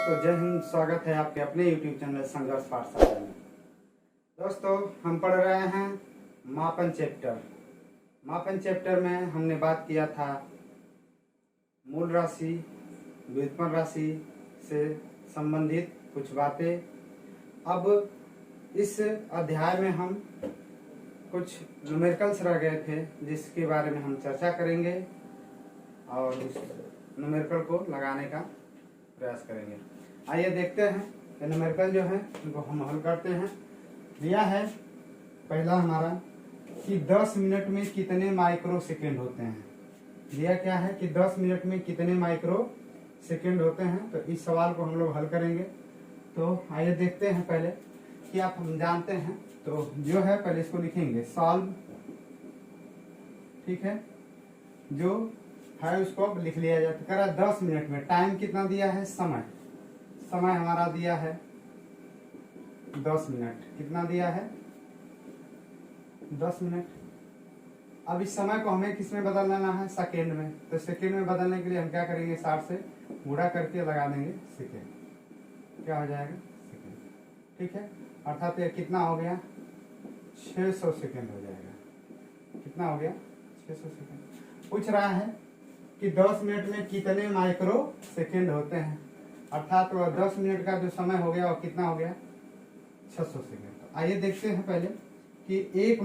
दोस्तों जय हिंद। स्वागत है आपके अपने YouTube चैनल संघर्ष पाठशाला में। दोस्तों हम पढ़ रहे हैं मापन चैप्टर में हमने बात किया था मूल राशि व्युत्पन्न राशि से संबंधित कुछ बातें। अब इस अध्याय में हम कुछ न्यूमेरिकल्स रह गए थे जिसके बारे में हम चर्चा करेंगे और उस न्यूमेरिकल को लगाने का प्रयास करेंगे। आइए देखते हैं कि न्यूमेरिकल जो है उनको हम हल करते हैं। दिया है पहला हमारा कि 10 मिनट में कितने माइक्रो सेकेंड होते हैं। दिया क्या है कि 10 मिनट में कितने माइक्रो सेकेंड होते हैं। तो इस सवाल को हम लोग हल करेंगे। तो आइए देखते हैं पहले कि आप हम जानते हैं तो जो है पहले इसको लिखेंगे सॉल्व, ठीक है। जो है उसको अब लिख लिया जाता है। कह रहा 10 मिनट में, टाइम कितना दिया है, समय हमारा दिया है 10 मिनट। कितना दिया है 10 मिनट। अब इस समय को हमें किस में बदलना है, सेकेंड में। तो सेकेंड में बदलने के लिए हम क्या करेंगे, 60 से गुणा करके लगा देंगे सेकेंड। क्या हो जाएगा सेकेंड, ठीक है। अर्थात ये कितना हो गया 600 सेकेंड हो जाएगा। कितना हो गया 600 सेकेंड। पूछ रहा है कि 10 मिनट में कितने माइक्रो सेकेंड होते हैं। अर्थात वह 10 मिनट का जो समय हो गया वो कितना हो गया 600 सेकेंड। तो आइए देखते हैं पहले कि एक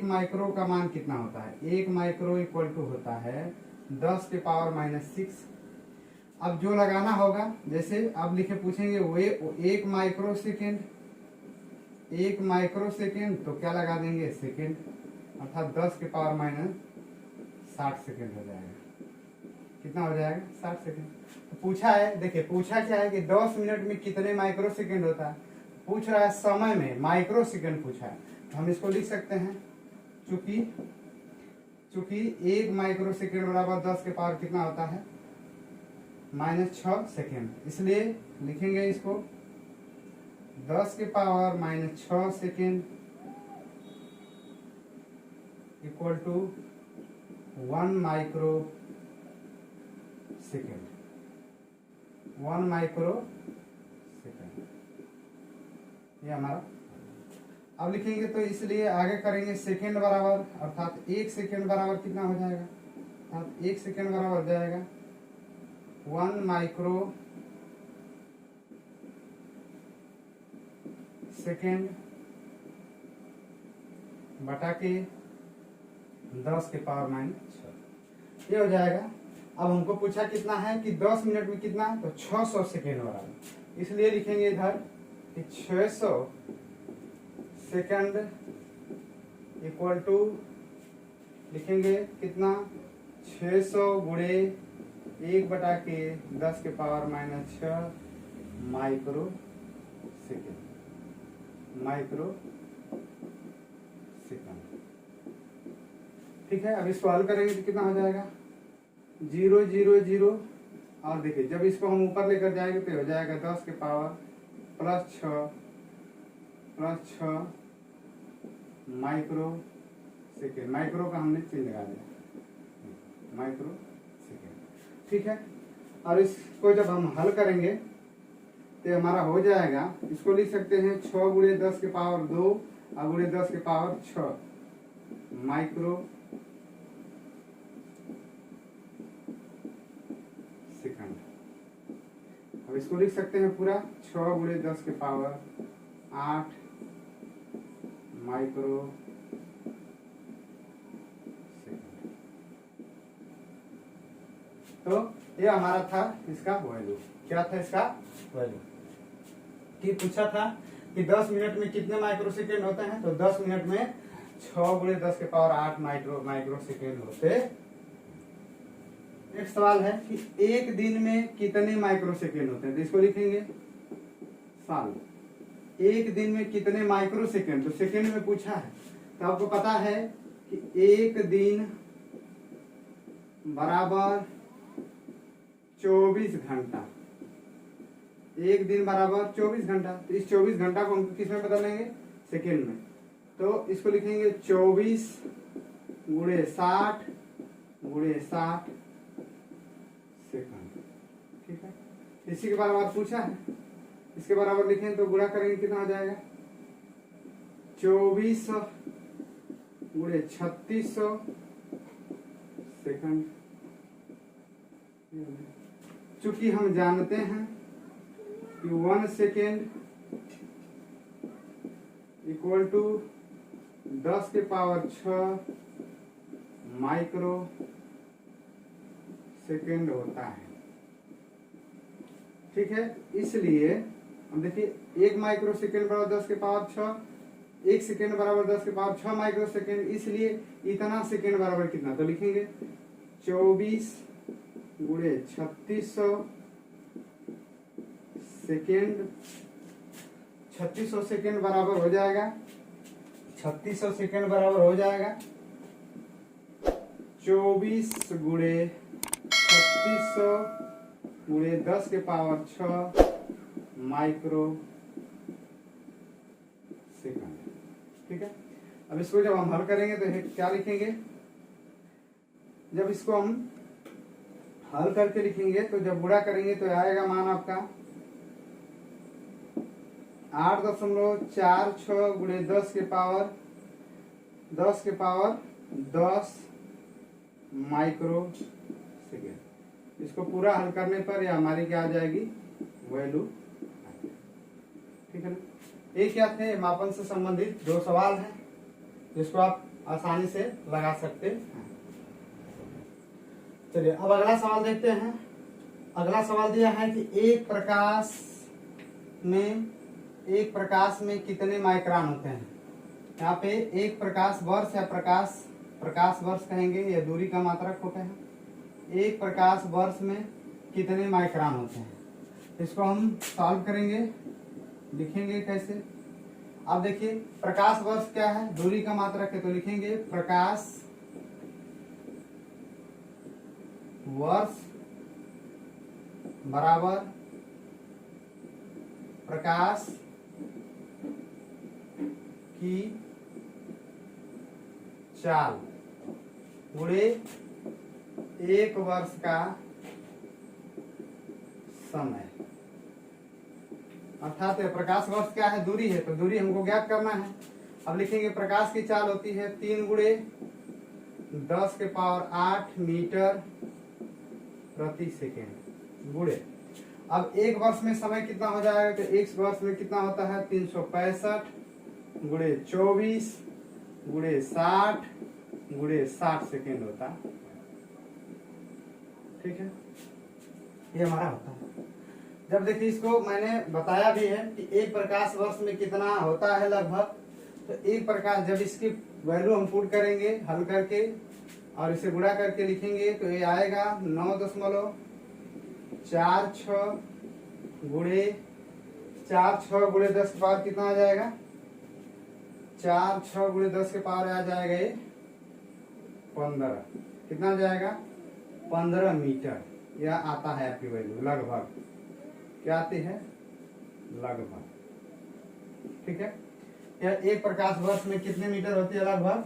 माइक्रो का मान कितना होता है। एक माइक्रो इक्वल टू होता है 10 के पावर -6। अब जो लगाना होगा, जैसे अब लिखे पूछेंगे वो एक माइक्रो सेकेंड, तो क्या लगा देंगे सेकेंड, अर्थात 10 के पावर -60 सेकेंड हो जाएगा। कितना हो जाएगा 60 सेकेंड। तो पूछा है, देखिए पूछा क्या है कि 10 मिनट में कितने माइक्रो सेकेंड होता है। पूछ रहा है समय में माइक्रो सेकेंड पूछा है। तो हम इसको लिख सकते हैं चूंकि एक माइक्रो सेकेंड बराबर 10 के पावर कितना होता है -6 सेकेंड। इसलिए लिखेंगे इसको 10 के power -6 second equal to 1 microsecond. 1 microsecond ये हमारा। अब लिखेंगे तो इसलिए आगे करेंगे सेकेंड बराबर, अर्थात 1 सेकेंड बराबर कितना हो जाएगा, अर्थात 1 सेकेंड बराबर हो जाएगा 1 माइक्रो सेकेंड बटा के 10 के पावर -6 ये हो जाएगा। अब हमको पूछा कितना है कि 10 मिनट में कितना, तो 600 सेकेंड बराबर। इसलिए लिखेंगे इधर कि 600 सेकेंड इक्वल टू लिखेंगे कितना 600 गुणे 1 बटा के 10 के पावर -6 माइक्रो सेकेंड। ठीक है। अब इसको हल करेंगे तो कितना हो जाएगा 0 0 0। और देखिए जब इसको हम ऊपर लेकर जाएंगे तो हो जाएगा 10 के पावर +6 माइक्रो सेकेंड। माइक्रो का हमने चिन्ह लगा दिया माइक्रो सेकेंड, ठीक है। और इसको जब हम हल करेंगे तो हमारा हो जाएगा, इसको लिख सकते हैं 6 गुणे 10 के पावर 2 और गुणे 10 के पावर 6 माइक्रो सेकंड। अब इसको लिख सकते हैं पूरा 6 गुणे 10 के पावर 8 माइक्रो सेकंड। तो ये हमारा था इसका वैल्यू। क्या था इसका वैल्यू कि पूछा था कि 10 मिनट में कितने माइक्रो सेकेंड होते हैं। तो 10 मिनट में 6 गुणे 10 के पावर 8 माइक्रो सेकेंड होते। एक सवाल है कि एक दिन में कितने माइक्रो सेकेंड होते हैं। तो इसको लिखेंगे साल, एक दिन में कितने माइक्रो सेकेंड। तो सेकेंड में पूछा है तो आपको पता है कि एक दिन बराबर 24 घंटा। एक दिन बराबर 24 घंटा। तो इस 24 घंटा को हम किस में बदलेंगे, सेकेंड में। तो इसको लिखेंगे 24 गुणे 60 सेकंड। इसी के बराबर पूछा है, इसके बराबर लिखें तो गुणा करेंगे कितना हो जाएगा 2400 गुणे 3600 सेकंड। चूंकि हम जानते हैं कि 1 सेकेंड इक्वल टू 10 के पावर 6 माइक्रो सेकेंड होता है। ठीक है, इसलिए हम देखिए 1 माइक्रो सेकेंड बराबर 10 के पावर 6, 1 सेकेंड बराबर 10 के पावर 6 माइक्रो सेकेंड, इसलिए इतना सेकेंड बराबर कितना, तो लिखेंगे 24 गुणे 3600 सेकेंड। 3600 सेकेंड बराबर हो जाएगा 3600 सेकेंड बराबर हो जाएगा 24 गुणे 3600 गुणे 10 के पावर 6 माइक्रो सेकंड। ठीक है, अब इसको जब हम हल करेंगे तो क्या लिखेंगे, जब इसको हम हल करके लिखेंगे तो जब गुणा करेंगे तो आएगा मान आपका 8.46 गुणे 10 के पावर 10 माइक्रो सेकेंड। इसको पूरा हल करने पर यह हमारी क्या आ जाएगी वैल्यू। ठीक है ना, ये क्या थे मापन से संबंधित 2 सवाल हैं जिसको आप आसानी से लगा सकते हैं। चलिए अब अगला सवाल देखते हैं। अगला सवाल दिया है कि एक प्रकाश में कितने माइक्रोन होते हैं। यहाँ पे एक प्रकाश वर्ष या प्रकाश वर्ष कहेंगे, या दूरी का मात्रक होते हैं। एक प्रकाश वर्ष में कितने माइक्रोन होते हैं, इसको हम सॉल्व करेंगे, लिखेंगे कैसे। अब देखिए प्रकाश वर्ष क्या है, दूरी का मात्रक है, तो लिखेंगे प्रकाश वर्ष बराबर प्रकाश की चाल गुणे 1 वर्ष का समय। अर्थात प्रकाश वर्ष क्या है, दूरी है, तो दूरी हमको ज्ञात करना है। अब लिखेंगे प्रकाश की चाल होती है 3 गुणे 10 के पावर 8 मीटर प्रति सेकेंड गुणे। अब 1 वर्ष में समय कितना हो जाएगा, तो 1 वर्ष में कितना होता है 365 गुणे 24 गुणे 60 गुणे 60 सेकेंड होता है। ठीक है, ये हमारा होता है। जब देखिए इसको मैंने बताया भी है कि एक प्रकाश वर्ष में कितना होता है लगभग, तो एक प्रकाश जब इसकी वैल्यू हम पुट करेंगे हल करके और इसे गुणा करके लिखेंगे तो ये आएगा 9.46 गुणे 10 के पावर कितना आ जाएगा, 46 गुणे 10 के पावर आ जाएगा ये 15, कितना आ जाएगा 15 मीटर। यह आता है आपकी वैल्यू लगभग, क्या आती है लगभग। ठीक है, यह एक प्रकाश वर्ष में कितने मीटर होती है, लगभग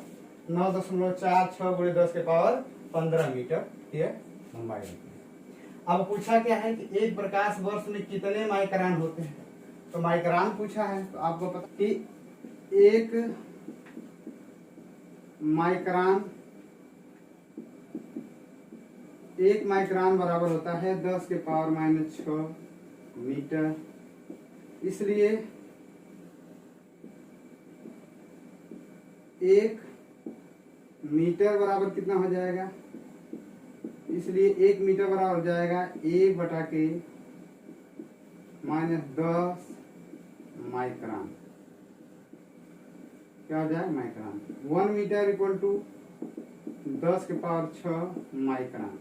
9.46 गुणे 10 के पावर 15 मीटर यह लंबाई होती है। अब पूछा क्या है कि एक प्रकाश वर्ष में कितने माइक्रोन होते हैं, तो माइक्रोन पूछा है, तो आपको पता कि एक माइक्रोन बराबर होता है 10 के पावर -6 मीटर। इसलिए 1 मीटर बराबर कितना हो जाएगा, इसलिए 1 मीटर बराबर हो जाएगा 1/10 माइक्रोन। क्या हो जाएगा माइक्रोन। 1 मीटर इक्वल टू 10 के पावर 6 माइक्रोन।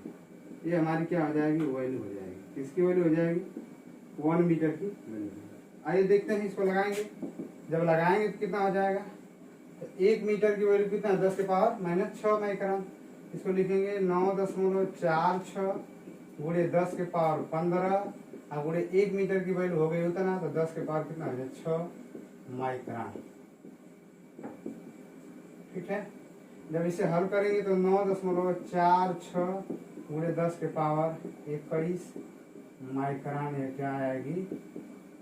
ये हमारी क्या हो जाएगी वैल्यू हो जाएगी, किसकी वैल्यू हो जाएगी 1 मीटर की वैल्यू। आइए देखते हैं, इसको लगाएंगे, जब लगाएंगे तो कितना हो जाएगा, तो 1 मीटर की वैल्यू कितना 10 के पावर -6 माइक्रोन। इसको लिखेंगे 9.46 गुणे 10 के पावर 15 और गुणे 1 मीटर की वैल्यू हो गई उतना, तो 10 के पावर कितना हो जाए 6 माइक्रोन। ठीक है, जब इसे हल करेंगे तो 9.46 गुणे 10 के पावर 21 माइक्रोन, ये क्या आएगी,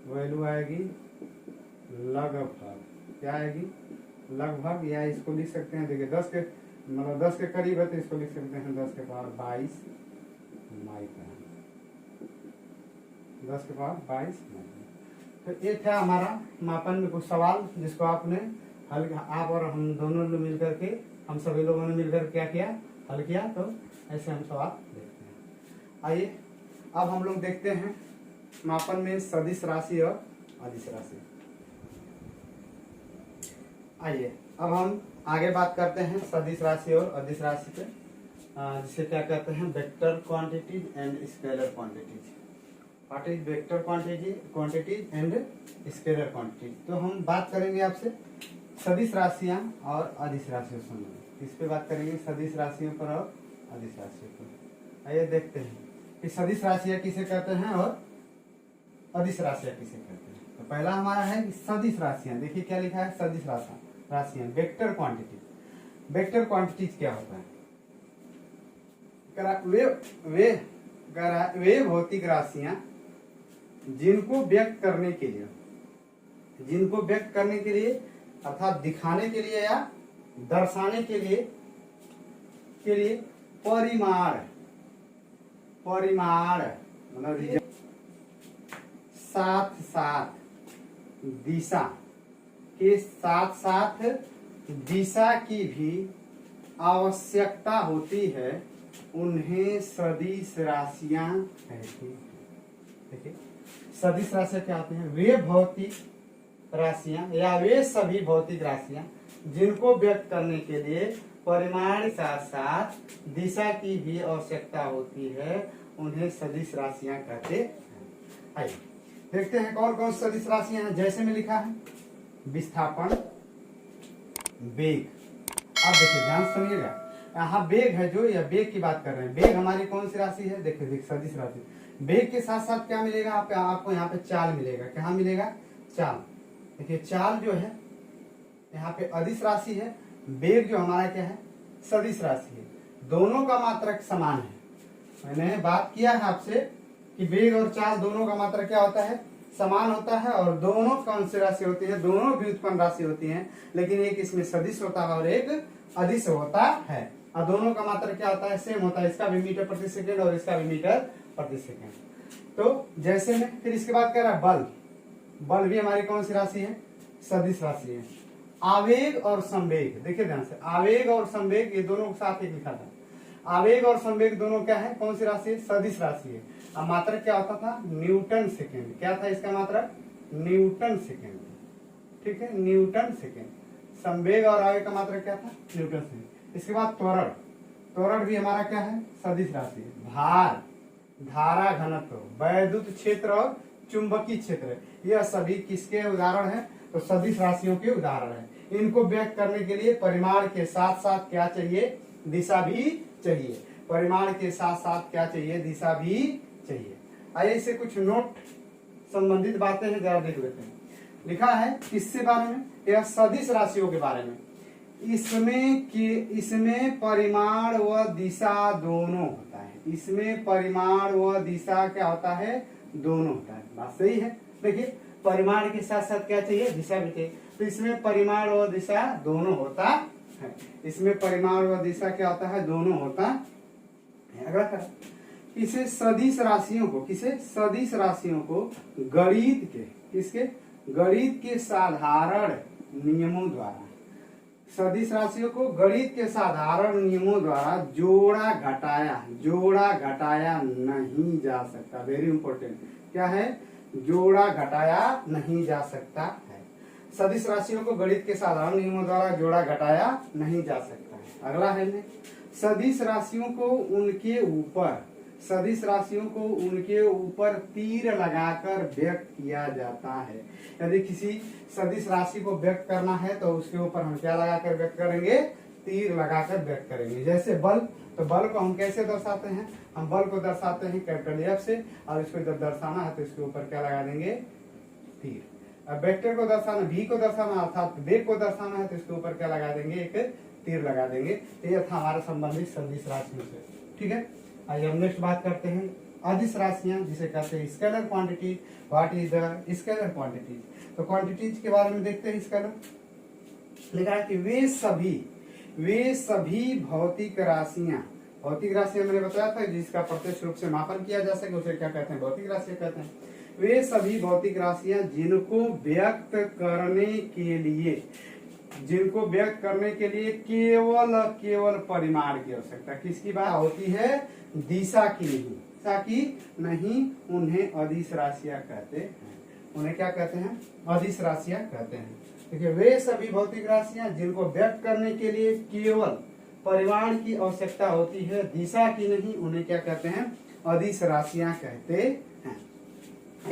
वैल्यू आएगी लगभग, क्या आएगी, लगभग, या इसको लिख सकते हैं, देखिए 10 के मतलब 10 के करीब है तो इसको लिख सकते हैं 10 के पावर 22 माइक्रोन, 10 के पावर 22 माइक्रोन। तो ये था हमारा मापन में कुछ सवाल जिसको आपने हल, आप और हम दोनों ने मिल करके, हम सभी लोगों ने मिलकर क्या किया, हल किया। तो ऐसे हम सवाल देखते हैं। आइए अब हम लोग देखते हैं मापन में सदिश राशि और अदिश राशि। आइए अब हम आगे बात करते हैं सदिश राशि और अदिश राशि पे, जिसे क्या कहते हैं, vector quantities and scalar quantities. What is vector quantities and scalar quantities. तो हम बात करेंगे आपसे सदिश राशियां और अदिश राशियों से संबंधित। इस पे बात करेंगे सदिश राशियों पर और अदिश राशियों पर। आइए देखते हैं कि सदिश राशियां किसे कहते हैं और अदिश राशियां किसे कहते हैं। तो पहला हमारा है सदिश राशियां। देखिए क्या लिखा है, सदिश राशियां वेक्टर क्वांटिटी। वेक्टर क्वांटिटीज क्या होता है, वे भौतिक राशियां जिनको व्यक्त करने के लिए अर्थात दिखाने के लिए या दर्शाने के लिए परिमाण मतलब साथ साथ दिशा की भी आवश्यकता होती है, उन्हें सदिश राशियां कहते हैं। देखिए सदिश राशियां क्या होती हैं, वे भौतिक राशियां या वे सभी भौतिक राशियां जिनको व्यक्त करने के लिए परिमाण साथ साथ दिशा की भी आवश्यकता होती है, उन्हें सदिश राशियां कहते हैं। आइए देखते हैं कौन कौन सदिश राशियां हैं। जैसे में लिखा है विस्थापन, वेग। अब देखिए ध्यान सुनिएगा, यहाँ वेग है जो, या वेग की बात कर रहे हैं। वेग हमारी कौन सी राशि है, देखिए सदिश राशि। वेग के साथ साथ क्या मिलेगा आपको यहाँ पे चाल मिलेगा। क्या मिलेगा, चाल। देखिए चाल जो है यहाँ पे अदिश राशि है, वेग जो हमारा क्या है, सदिश राशि है। दोनों का मात्रक समान है। मैंने बात किया है आपसे कि वेग और चाल दोनों का मात्रक क्या होता है, समान होता है। और दोनों कौन सी राशि होती है, दोनों व्युत्पन्न राशि होती हैं, लेकिन एक इसमें सदिश होता है और एक अदिश होता है। और दोनों का मात्रक क्या होता है, सेम होता है। इसका भी मीटर प्रति सेकेंड और इसका भी मीटर प्रति सेकेंड। तो जैसे में फिर इसके बाद कह रहा है बल। बल भी हमारी कौन सी राशि है, सदिश राशि है। आवेग और संवेग, देखिए ध्यान से, आवेग और संवेग ये दोनों को साथ ही लिखा था। आवेग और संवेग दोनों क्या है, कौन सी राशि है, सदिश राशि है। अब मात्रक क्या होता था, न्यूटन सेकेंड। क्या था इसका मात्रक, न्यूटन सेकेंड। ठीक है, न्यूटन सेकेंड। संवेग और आवेग का मात्रक क्या था, न्यूटन सेकेंड। इसके बाद त्वरण। त्वरण भी हमारा क्या है, सदिश राशि है। भार, धारा घनत्व, वैद्युत क्षेत्र और चुंबकीय क्षेत्र, यह सभी किसके उदाहरण है, तो सदिश राशियों के उदाहरण है। इनको व्यक्त करने के लिए परिमाण के साथ साथ क्या चाहिए, दिशा भी चाहिए। परिमाण के साथ साथ क्या चाहिए, दिशा भी चाहिए। आइए इससे कुछ नोट संबंधित बातें हैं, जरा देख लेते हैं। लिखा है किससे बारे में, यह सदिश राशियों के बारे में। इसमें परिमाण व दिशा दोनों होता है। इसमें परिमाण व दिशा क्या होता है, दोनों होता है। बात सही है। देखिए परिमाण के साथ साथ क्या चाहिए, दिशा भी चाहिए। तो इसमें परिमाण व दिशा दोनों होता है। इसमें परिमाण व दिशा क्या होता है, दोनों होता है। अगला करा, इसे सदिश राशियों को गणित के साधारण नियमों द्वारा, सदिश राशियों को गणित के साधारण नियमों द्वारा जोड़ा घटाया नहीं जा सकता। वेरी इंपॉर्टेंट, क्या है, जोड़ा घटाया नहीं जा सकता है। सदिश राशियों को गणित के साधारण नियमों द्वारा जोड़ा घटाया नहीं जा सकता है। अगला है सदिश राशियों को उनके ऊपर तीर लगाकर व्यक्त किया जाता है। यदि किसी सदिश राशि को व्यक्त करना है तो उसके ऊपर हम क्या लगाकर व्यक्त करेंगे, तीर लगाकर व्यक्त करेंगे। जैसे बल, तो बल को हम कैसे दर्शाते हैं, हम बल को दर्शाते हैं कैपिटल एफ से, और इसको जब दर्शाना है तो इसके ऊपर क्या लगा देंगे, तीर। अब वेक्टर को दर्शाना, v को दर्शाना अर्थात वेग को दर्शाना है तो इसके ऊपर क्या लगा देंगे, एक तीर लगा देंगे। ये था हमारा संबंधित सदिश राशियों से। ठीक है, आइए हम नेक्स्ट बात करते हैं अदिश राशियां जिसे कहते हैं scalar quantity. What is the scalar quantities? तो क्वांटिटीज के बारे में देखते हैं। स्केलर लिखा है कि वे सभी भौतिक राशियां मैंने बताया था जिसका प्रत्यक्ष रूप से मापन किया जा सके उसे क्या कहते हैं? भौतिक राशियां कहते हैं। वे सभी भौतिक राशियां जिनको व्यक्त करने के लिए केवल परिमाण की आवश्यकता, किसकी बात होती है? दिशा की नहीं, उन्हें अदिश राशियां कहते हैं। उन्हें क्या कहते हैं? अदिश राशियां कहते हैं। देखिए, वे सभी भौतिक राशियां जिनको व्यक्त करने के लिए केवल परिमाण की आवश्यकता होती है, दिशा की नहीं, उन्हें क्या कहते हैं? अदिश राशियां कहते हैं।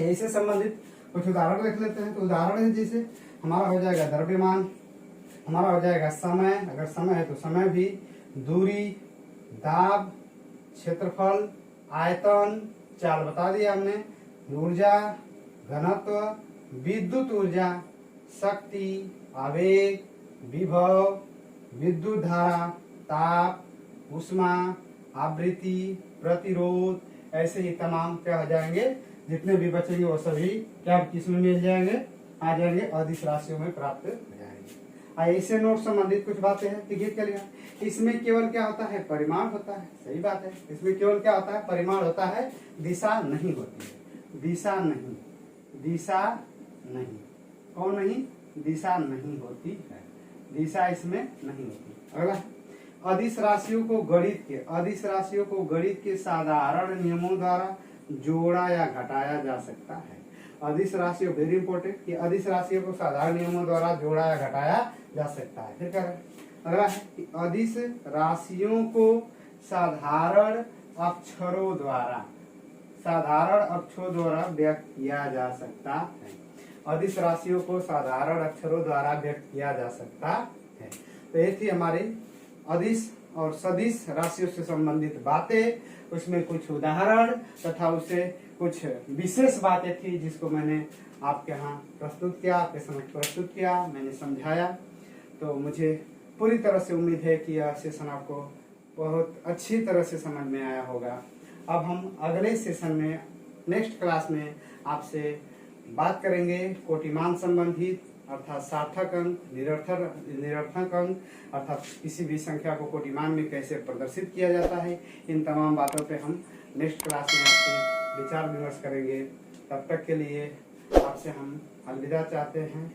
इससे संबंधित कुछ उदाहरण देख लेते हैं। तो उदाहरण है जैसे हमारा हो जाएगा द्रव्यमान, हमारा हो जाएगा समय, अगर समय है तो समय भी, दूरी, दाब, क्षेत्रफल, आयतन, चाल बता दिया हमने, ऊर्जा, घनत्व, विद्युत ऊर्जा, शक्ति, आवेग, विभव, विद्युत धारा, ताप, ऊष्मा, आवृत्ति, प्रतिरोध, ऐसे ही तमाम क्या हो जाएंगे? जितने भी बचेंगे वो सभी क्या किसमें मिल जाएंगे? आ जाएंगे अदिश राशियों में प्राप्त हो जाएंगे। ऐसे नोट संबंधित कुछ बातें हैं। टिकट के लिए इसमें केवल क्या होता है? परिमाण होता है। सही बात है, इसमें केवल क्या होता है? परिमाण होता है, दिशा नहीं होती है। दिशा नहीं, कौन नहीं? दिशा नहीं होती है, दिशा इसमें नहीं होती। अगला, अदिश राशियों को गणित के साधारण नियमों द्वारा जोड़ा या घटाया जा सकता है। अदिश राशियों, वेरी इंपॉर्टेंट, कि अदिश राशियों को साधारण नियमों द्वारा जोड़ा या घटाया जा सकता है। फिर क्या है? अगला है कि अदिश राशियों को साधारण अक्षरों द्वारा व्यक्त किया जा सकता है। अदिश राशियों को साधारण अक्षरों द्वारा व्यक्त किया जा सकता है। तो ये थी हमारी अदिश और सदिश राशियों से संबंधित बातें, उसमें कुछ उदाहरण तथा उससे कुछ विशेष बातें थी जिसको मैंने आपके यहाँ प्रस्तुत किया, आपके समक्ष प्रस्तुत किया, मैंने समझाया। तो मुझे पूरी तरह से उम्मीद है कि यह सेशन आपको बहुत अच्छी तरह से समझ में आया होगा। अब हम अगले सेशन में, नेक्स्ट क्लास में आपसे बात करेंगे कोटिमान संबंधित, अर्थात सार्थक अंक, निरर्थक अंक, अर्थात किसी भी संख्या को कोटिमान में कैसे प्रदर्शित किया जाता है। इन तमाम बातों पे हम नेक्स्ट क्लास में आपसे विचार विमर्श करेंगे। तब तक के लिए आपसे हम अलविदा चाहते हैं।